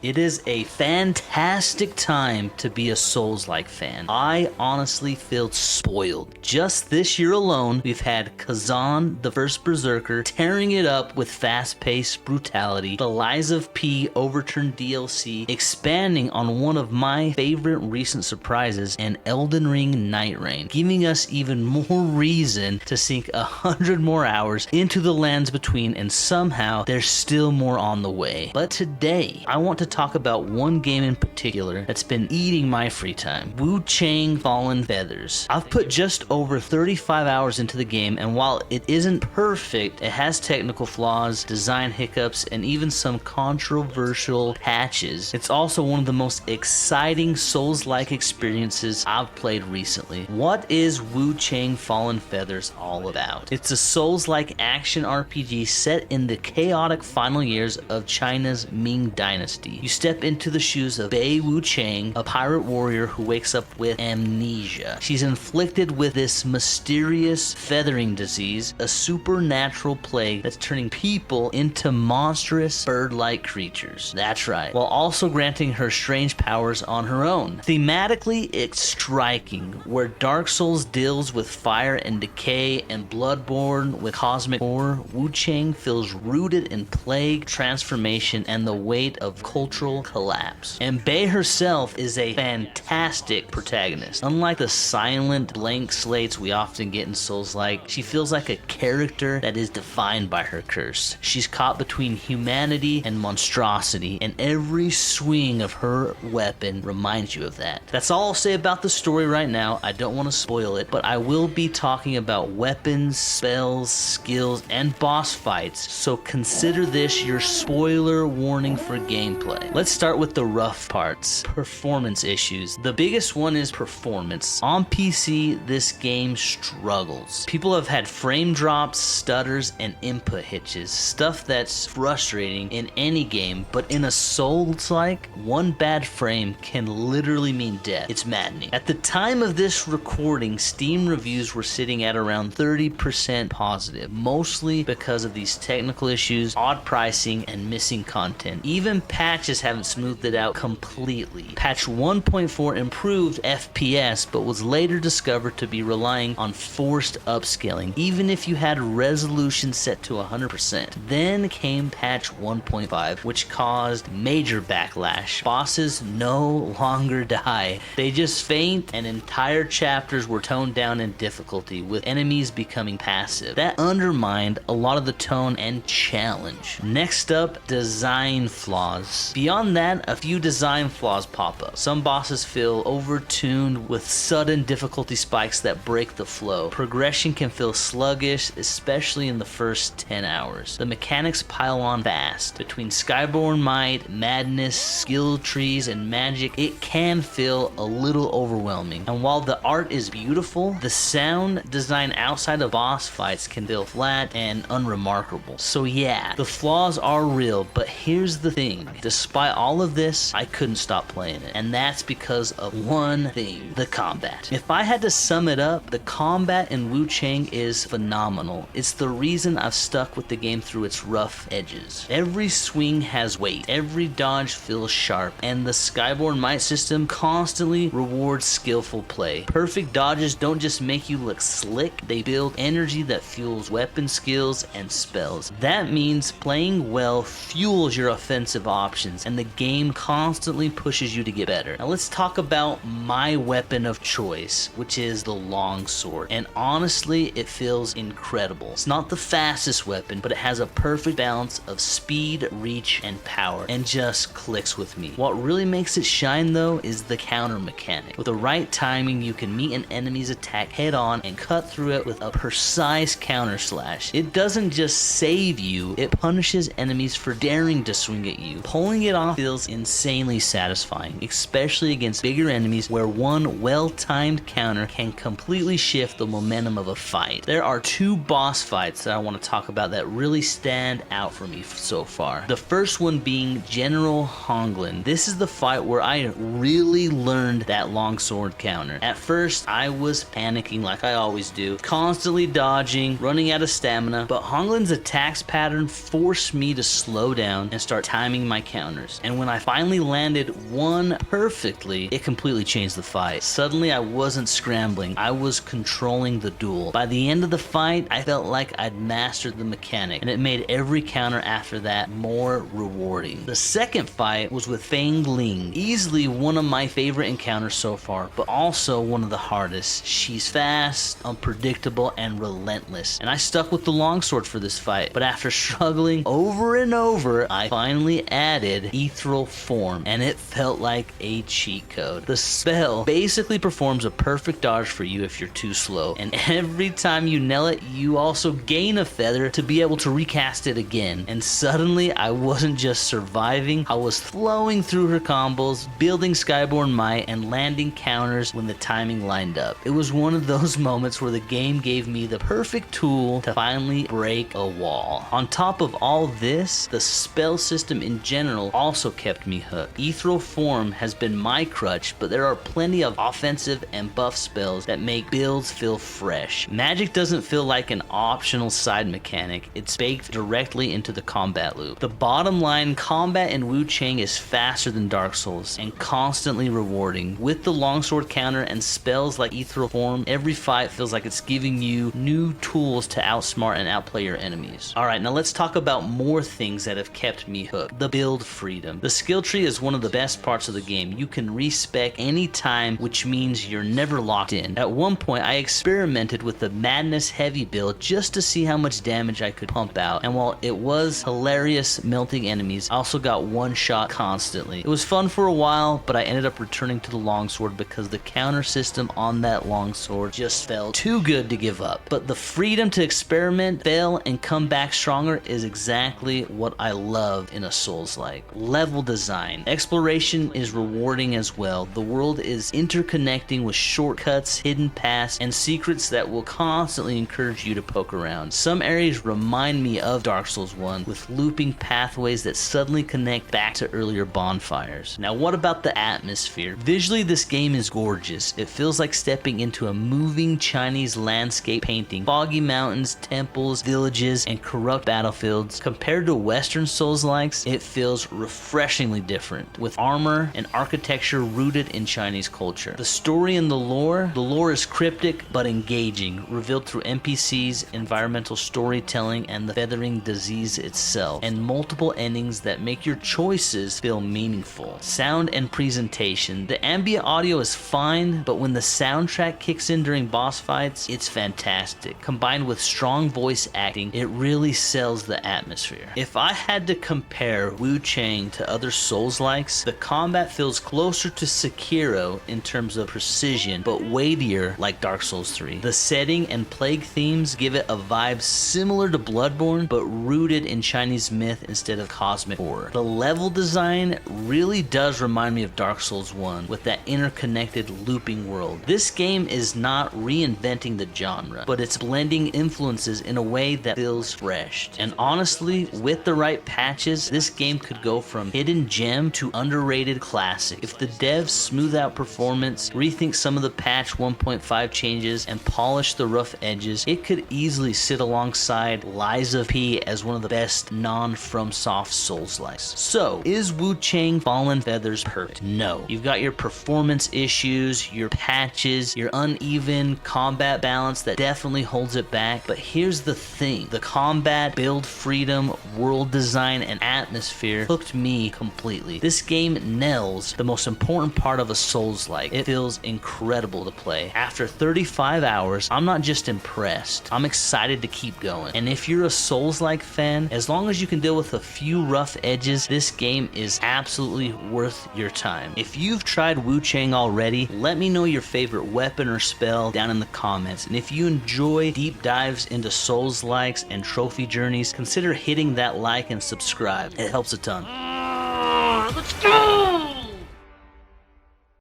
It is a fantastic time to be a Souls-like fan. I honestly feel spoiled. Just this year alone, we've had Kazan, the first Berserker, tearing it up with fast-paced brutality, the Lies of P Overturned DLC, expanding on one of my favorite recent surprises, and Elden Ring Night Rain, giving us even more reason to sink 100 more hours into the lands between, and somehow there's still more on the way. But today, I want to talk about one game in particular that's been eating my free time, Wuchang Fallen Feathers. I've put just over 35 hours into the game, and while it isn't perfect, it has technical flaws, design hiccups, and even some controversial patches. It's also one of the most exciting Souls-like experiences I've played recently. What is Wuchang Fallen Feathers all about? It's a Souls-like action RPG set in the chaotic final years of China's Ming Dynasty. You step into the shoes of Wu Chang, a pirate warrior who wakes up with amnesia. She's inflicted with this mysterious feathering disease, a supernatural plague that's turning people into monstrous bird-like creatures. That's right, while also granting her strange powers on her own. Thematically, it's striking, where Dark Souls deals with fire and decay and Bloodborne with cosmic horror. Wu Chang feels rooted in plague, transformation, and the weight of cultural collapse. And Bei herself is a fantastic protagonist. Unlike the silent, blank slates we often get in Souls-like, she feels like a character that is defined by her curse. She's caught between humanity and monstrosity, and every swing of her weapon reminds you of that. That's all I'll say about the story right now. I don't want to spoil it, but I will be talking about weapons, spells, skills, and boss fights, so consider this your spoiler warning for gameplay. Let's start with the rough parts. Performance issues. The biggest one is performance. On PC, this game struggles. People have had frame drops, stutters, and input hitches. Stuff that's frustrating in any game, but in a Souls-like, one bad frame can literally mean death. It's maddening. At the time of this recording, Steam reviews were sitting at around 30% positive, mostly because of these technical issues, odd pricing, and missing content. Even patches haven't smoothed it out completely. Patch 1.4 improved FPS, but was later discovered to be relying on forced upscaling, even if you had resolution set to 100%. Then came patch 1.5, which caused major backlash. Bosses no longer die. They just faint, and entire chapters were toned down in difficulty, with enemies becoming passive. That undermined a lot of the tone and challenge. Next up, design flaws. Beyond that, a few design flaws pop up. Some bosses feel overtuned with sudden difficulty spikes that break the flow. Progression can feel sluggish, especially in the first 10 hours. The mechanics pile on fast. Between Skyborn Might, madness, skill trees, and magic, it can feel a little overwhelming. And while the art is beautiful, the sound design outside of boss fights can feel flat and unremarkable. So yeah, the flaws are real, but here's the thing. Despite all of this, I couldn't stop playing it. And that's because of one thing, the combat. If I had to sum it up, the combat in Wu Chang is phenomenal. It's the reason I've stuck with the game through its rough edges. Every swing has weight, every dodge feels sharp, and the Skyborn Might system constantly rewards skillful play. Perfect dodges don't just make you look slick, they build energy that fuels weapon skills and spells. That means playing well fuels your offensive options, and the game constantly pushes you to get better. Now let's talk about my weapon of choice, which is the longsword. And honestly, it feels incredible. It's not the fastest weapon, but it has a perfect balance of speed, reach, and power, and just clicks with me. What really makes it shine though is the counter mechanic. With the right timing, you can meet an enemy's attack head on and cut through it with a precise counter slash. It doesn't just save you, it punishes enemies for daring to swing at you. Pulling it off feels insanely satisfying, especially against bigger enemies where one well-timed counter can completely shift the momentum of a fight. There are two boss fights that I want to talk about that really stand out for me so far. The first one being General Honglin. This is the fight where I really learned that longsword counter. At first, I was panicking like I always do, constantly dodging, running out of stamina, but Honglin's attacks pattern forced me to slow down and start timing my counter. counters. And when I finally landed one perfectly, it completely changed the fight. Suddenly I wasn't scrambling, I was controlling the duel. By the end of the fight, I felt like I'd mastered the mechanic, and it made every counter after that more rewarding. The second fight was with Fang Ling, easily one of my favorite encounters so far, but also one of the hardest. She's fast, unpredictable, and relentless, and I stuck with the longsword for this fight, but after struggling over and over, I finally added ethereal form, and it felt like a cheat code. The spell basically performs a perfect dodge for you if you're too slow, and every time you nail it, you also gain a feather to be able to recast it again. And suddenly I wasn't just surviving, I was flowing through her combos, building Skyborn Might, and landing counters when the timing lined up. It was one of those moments where the game gave me the perfect tool to finally break a wall. On top of all this, the spell system in general also kept me hooked. Ethereal form has been my crutch, but there are plenty of offensive and buff spells that make builds feel fresh. Magic doesn't feel like an optional side mechanic, it's baked directly into the combat loop. The bottom line, combat in Wu Chang is faster than Dark Souls and constantly rewarding. With the longsword counter and spells like ethereal form, every fight feels like it's giving you new tools to outsmart and outplay your enemies. Alright, now let's talk about more things that have kept me hooked. The build freedom. The skill tree is one of the best parts of the game. You can respec anytime, which means you're never locked in. At one point, I experimented with the Madness Heavy build just to see how much damage I could pump out, and while it was hilarious melting enemies, I also got one shot constantly. It was fun for a while, but I ended up returning to the longsword because the counter system on that longsword just felt too good to give up. But the freedom to experiment, fail, and come back stronger is exactly what I love in a Souls-like. Level design. Exploration is rewarding as well. The world is interconnecting with shortcuts, hidden paths, and secrets that will constantly encourage you to poke around. Some areas remind me of Dark Souls 1 with looping pathways that suddenly connect back to earlier bonfires. Now what about the atmosphere? Visually this game is gorgeous. It feels like stepping into a moving Chinese landscape painting. Foggy mountains, temples, villages, and corrupt battlefields. Compared to Western Souls-likes, it feels refreshingly different, with armor and architecture rooted in Chinese culture. The story and the lore is cryptic but engaging, revealed through NPCs, environmental storytelling, and the feathering disease itself, and multiple endings that make your choices feel meaningful. Sound and presentation. The ambient audio is fine, but when the soundtrack kicks in during boss fights, it's fantastic. Combined with strong voice acting, it really sells the atmosphere. If I had to compare Wu Chang to other Souls-likes, the combat feels closer to Sekiro in terms of precision, but weightier like Dark Souls 3. The setting and plague themes give it a vibe similar to Bloodborne, but rooted in Chinese myth instead of cosmic horror. The level design really does remind me of Dark Souls 1, with that interconnected looping world. This game is not reinventing the genre, but it's blending influences in a way that feels fresh. And honestly, with the right patches, this game could go from hidden gem to underrated classic. If the devs smooth out performance, rethink some of the patch 1.5 changes, and polish the rough edges, it could easily sit alongside Lies of P as one of the best non-FromSoft Souls-likes. So, is Wuchang Fallen Feathers perfect? No. You've got your performance issues, your patches, your uneven combat balance that definitely holds it back, but here's the thing. The combat, build freedom, world design, and atmosphere hooked me completely. This game nails the most important part of a Souls-like. It feels incredible to play. After 35 hours, I'm not just impressed, I'm excited to keep going. And if you're a Souls-like fan, as long as you can deal with a few rough edges, this game is absolutely worth your time. If you've tried Wu Chang already, let me know your favorite weapon or spell down in the comments. And if you enjoy deep dives into Souls-likes and trophy journeys, consider hitting that like and subscribe. It helps a ton.